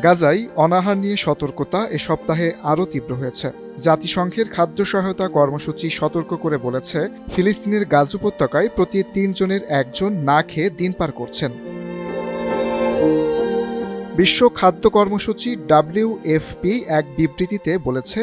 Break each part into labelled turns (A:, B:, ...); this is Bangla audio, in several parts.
A: গাজায় অনাহার নিয়ে সতর্কতা এ সপ্তাহে আরও তীব্র হয়েছে। জাতিসংঘের খাদ্য সহায়তা কর্মসূচি সতর্ক করে বলেছে, ফিলিস্তিনের গাজা উপত্যকায় প্রতি ৩ জনের ১ জন না খেয়ে দিন পার করছেন। বিশ্ব খাদ্য কর্মসূচি WFP এক বিবৃতিতে বলেছে,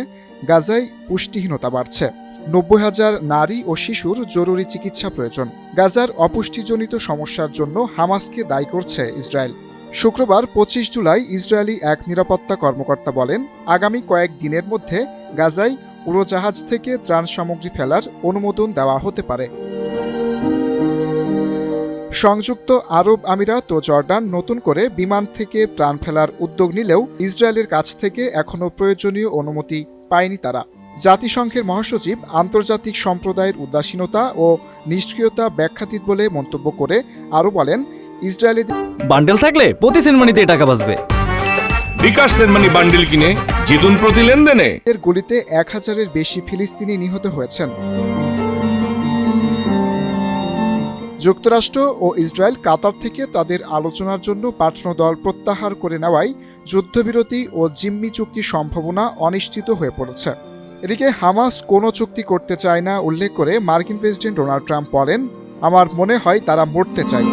A: গাজায় পুষ্টিহীনতা বাড়ছে। ৯০,০০০ নারী ও শিশুর জরুরি চিকিৎসা প্রয়োজন। গাজার অপুষ্টিজনিত সমস্যার জন্য হামাসকে দায়ী করছে ইসরায়েল। শুক্রবার ২৫ জুলাই ইসরায়েলি এক নিরাপত্তা কর্মকর্তা বলেন, আগামী কয়েক দিনের মধ্যে গাজায় উড়োজাহাজ থেকে ত্রাণ সামগ্রী ফেলার অনুমোদন দেওয়া হতে পারে। সংযুক্ত আরব আমিরাত ও জর্ডান নতুন করে বিমান থেকে ত্রাণ ফেলার উদ্যোগ নিলেও ইসরায়েলের কাছ থেকে এখনও প্রয়োজনীয় অনুমতি পায়নি তারা। জাতিসংঘের মহাসচিব আন্তর্জাতিক সম্প্রদায়ের উদাসীনতা ও নিষ্ক্রিয়তা ব্যাখ্যাতীত বলে মন্তব্য করে আরও বলেন, ইসরায়েলি
B: বান্ডেল থাকলে প্রতি সেনমানিতে টাকা বাঁচবে।
C: বিকাশ সেনমানি বান্ডেল কিনে জিতুন প্রতি লেনদেনে।
A: এর গুলিতে ১,০০০-এর বেশি ফিলিস্তিনি নিহত হয়েছেন। যুক্তরাষ্ট্র ও ইসরায়েল কাতার থেকে তাদের আলোচনার জন্য পাঠানো দল প্রত্যাহার করে নেওয়ায় যুদ্ধবিরতি ও জিম্মি চুক্তির সম্ভাবনা অনিশ্চিত হয়ে পড়েছে। এদিকে হামাস কোনো চুক্তি করতে চায় না উল্লেখ করে মার্কিন প্রেসিডেন্ট ডোনাল্ড ট্রাম্প বলেন, আমার মনে হয় তারা মরতে চায়।